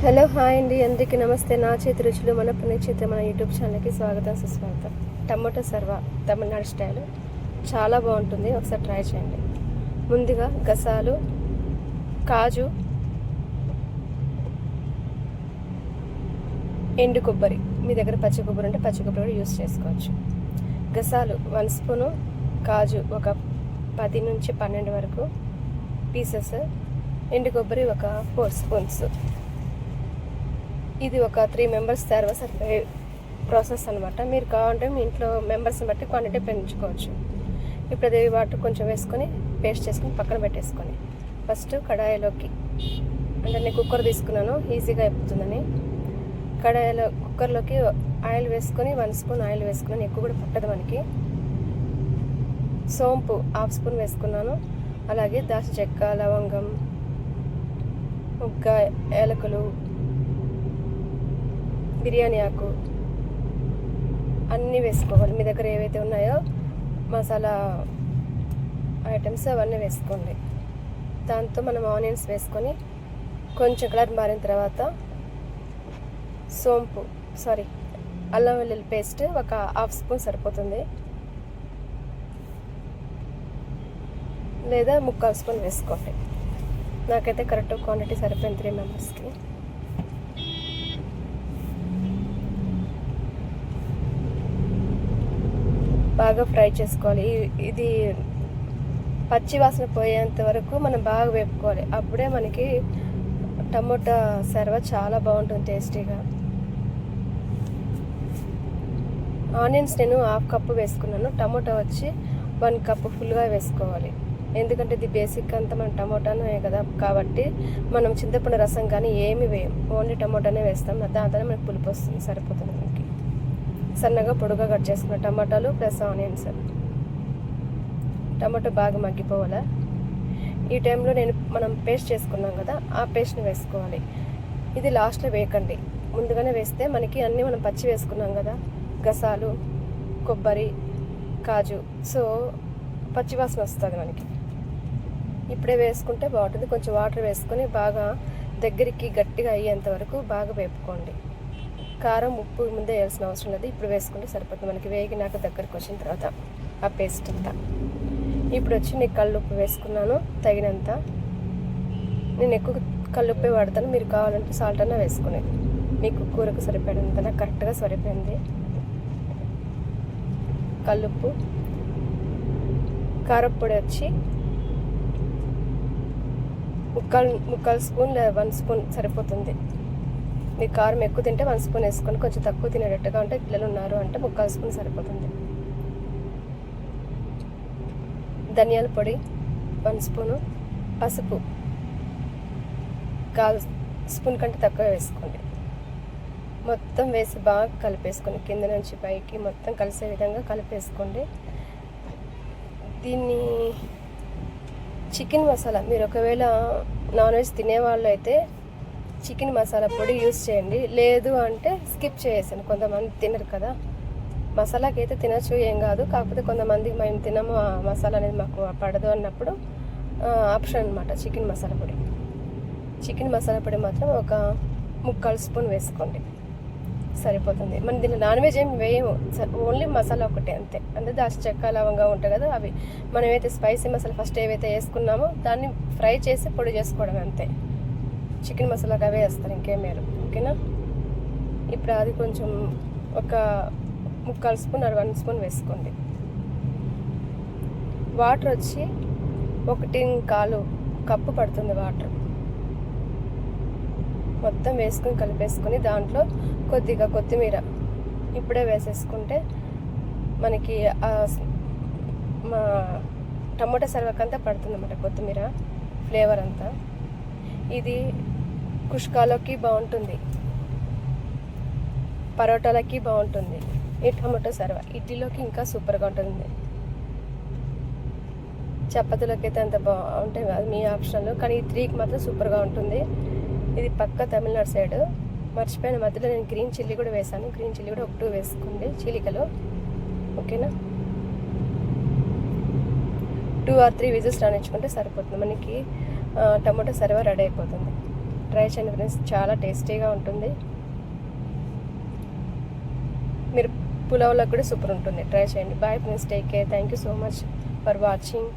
Hello hi అండి, అందరికీ నమస్తే. నా చేతి రుచులు మన పుణ్యక్షేత్రం మన యూట్యూబ్ ఛానల్కి స్వాగతం సుస్వాగతం. టమోటా సర్వా తమిళనాడు స్టైల్ చాలా బాగుంటుంది, ఒకసారి ట్రై చేయండి. ముందుగా గసాలు, కాజు, ఎండు కొబ్బరి, మీ దగ్గర పచ్చి కొబ్బరి ఉంటే పచ్చి కొబ్బరి కూడా యూస్ చేసుకోవచ్చు. గసాలు 1 స్పూను, కాజు ఒక 10 నుంచి 12 వరకు పీసెస్, ఎండు కొబ్బరి ఒక 4 స్పూన్స్. ఇది ఒక 3 మెంబర్స్ తర్వాత సరిపోయే ప్రాసెస్ అనమాట. మీరు కావాలంటే మీ ఇంట్లో మెంబర్స్ని బట్టి క్వాంటిటీ పెంచుకోవచ్చు. ఇప్పుడు అది వాటర్ కొంచెం వేసుకొని పేస్ట్ చేసుకొని పక్కన పెట్టేసుకొని ఫస్ట్ కడాయిలోకి, అంటే నేను కుక్కర్ తీసుకున్నాను ఈజీగా అయిపోతుందని, కుక్కర్లోకి ఆయిల్ వేసుకొని 1 స్పూన్ ఆయిల్ వేసుకున్నాను, ఎక్కువ కూడా పట్టదు మనకి. సోంపు 1/2 స్పూన్ వేసుకున్నాను, అలాగే దాల్చిన చెక్క, లవంగం, ముగ్గ, ఏలకులు, బిర్యానీ ఆకు అన్నీ వేసుకోవాలి. మీ దగ్గర ఏవైతే ఉన్నాయో మసాలా ఐటమ్స్ అవన్నీ వేసుకోండి. దాంతో మనం ఆనియన్స్ వేసుకొని కొంచెం కలర్ మారిన తర్వాత అల్లం వెల్లుల్లి పేస్ట్ ఒక 1/2 స్పూన్ సరిపోతుంది, లేదా 3/4 స్పూన్ వేసుకోండి. నాకైతే కరెక్ట్ క్వాంటిటీ సరిపోయింది 3 మెంబర్స్కి. బాగా ఫ్రై చేసుకోవాలి. ఇది పచ్చి వాసన పోయేంత వరకు మనం బాగా వేపుకోవాలి. అప్పుడే మనకి టమోటా సర్వ చాలా బాగుంటుంది టేస్టీగా. ఆనియన్స్ నేను 1/2 కప్పు వేసుకున్నాను, టమోటా వచ్చి 1 కప్పు ఫుల్గా వేసుకోవాలి. ఎందుకంటే ఇది బేసిక్ అంతా మనం టమోటానే కదా, కాబట్టి మనం చింతపండు రసం కానీ ఏమి వేయం, ఓన్లీ టమోటానే వేస్తాం. దాంతోనే మనకి పులుపు వస్తుంది, సరిపోతుంది మనకి. సన్నగా పొడుగా కట్ చేసుకున్న టమాటాలు ప్లస్ ఆనియన్స్. టమాటో బాగా మగ్గిపోవాలా. ఈ టైంలో మనం పేస్ట్ చేసుకున్నాం కదా, ఆ పేస్ట్ని వేసుకోవాలి. ఇది లాస్ట్లో వేయకండి, ముందుగానే వేస్తే మనకి అన్నీ మనం పచ్చి వేసుకున్నాం కదా, గసాలు, కొబ్బరి, కాజు, సో పచ్చివాసన వస్తుంది మనకి. ఇప్పుడే వేసుకుంటే బాగుంటుంది. కొంచెం వాటర్ వేసుకొని బాగా దగ్గరికి గట్టిగా అయ్యేంత వరకు బాగా వేపుకోండి. కారం, ఉప్పు ముందే వేయాల్సిన అవసరం లేదు, ఇప్పుడు వేసుకుంటే సరిపోతుంది మనకి. వేగినాక దగ్గరికి వచ్చిన తర్వాత ఆ పేస్ట్ అంతా. ఇప్పుడు వచ్చి నేను కల్లుప్పు వేసుకున్నాను తగినంత. నేను ఎక్కువ కల్లుప్పే వాడతాను, మీరు కావాలంటే సాల్ట్ అన్నా వేసుకునేది. మీకు కూరకు సరిపోయినంత, నాకు కరెక్ట్గా సరిపోయింది. కల్లుప్పు, కారప్పొడి వచ్చి 3/4 స్పూన్ లేదా 1 స్పూన్ సరిపోతుంది. మీరు కారం ఎక్కువ తింటే 1 స్పూన్ వేసుకొని, కొంచెం తక్కువ తినేటట్టుగా ఉంటే పిల్లలు ఉన్నారు అంటే 3/4 స్పూన్ సరిపోతుంది. ధనియాల పొడి 1 స్పూను, పసుపు 1/4 స్పూన్ కంటే తక్కువ వేసుకోండి. మొత్తం వేసి బాగా కలిపేసుకొని కింద నుంచి పైకి మొత్తం కలిసే విధంగా కలిపేసుకోండి. దీన్ని చికెన్ మసాలా, మీరు ఒకవేళ నాన్ వెజ్ తినేవాళ్ళు అయితే చికెన్ మసాలా పొడి యూస్ చేయండి, లేదు అంటే స్కిప్ చేసేసాను. కొంతమంది తినరు కదా, మసాలాకి అయితే తినచ్చు, ఏం కాదు. కాకపోతే కొంతమందికి మేము తినము, ఆ మసాలా అనేది మాకు పడదు అన్నప్పుడు ఆప్షన్ అనమాట చికెన్ మసాలా పొడి. చికెన్ మసాలా పొడి మాత్రం ఒక 3/4 స్పూన్ వేసుకోండి, సరిపోతుంది. మనం దీన్ని నాన్ వెజ్ ఏం వేయము, ఓన్లీ మసాలా ఒకటే అంతే. అంటే దాల్చిన చెక్క, లవంగా ఉంటాయి కదా, అవి మనం ఏవైతే స్పైసీ మసాలా ఫస్ట్ ఏవైతే వేసుకున్నామో దాన్ని ఫ్రై చేసి పొడి చేసుకోవడం అంతే. చికెన్ మసాలాకి అవే వేస్తారు, ఇంకేం వేరు. ఓకేనా. ఇప్పుడు అది కొంచెం ఒక 3/4 స్పూన్ 1 స్పూన్ వేసుకోండి. వాటర్ వచ్చి 1.25 కప్పు పడుతుంది వాటర్. మొత్తం వేసుకొని కలిపేసుకొని దాంట్లో కొద్దిగా కొత్తిమీర ఇప్పుడే వేసేసుకుంటే మనకి మా టమోటా సర్వకంతా పడుతుంది అన్నమాట కొత్తిమీర ఫ్లేవర్ అంతా. ఇది కుష్కాలోకి బాగుంటుంది, పరోటాలకి బాగుంటుంది ఈ టమాటో సర్వ. ఇడ్లీలోకి ఇంకా సూపర్గా ఉంటుంది, చపాతీలోకి అయితే అంత బాగుంటాయి, అది మీ ఆప్షన్లో. కానీ ఈ 3కి మాత్రం సూపర్గా ఉంటుంది. ఇది పక్క తమిళనాడు సైడ్. మర్చిపోయిన మధ్యలో నేను గ్రీన్ చిల్లీ కూడా వేసాను, గ్రీన్ చిల్లీ కూడా 1 వేసుకోండి చీలికలు. ఓకేనా. 2 or 3 విజిల్స్ రానిచ్చుకుంటే సరిపోతుంది మనకి. టమాటో సర్వ రెడీ అయిపోతుంది. ట్రై చేయండి ఫ్రెండ్స్, చాలా టేస్టీగా ఉంటుంది. మీరు పులావ్లో కూడా సూపర్ ఉంటుంది, ట్రై చేయండి. Bye friends, take care, thank you so much for watching.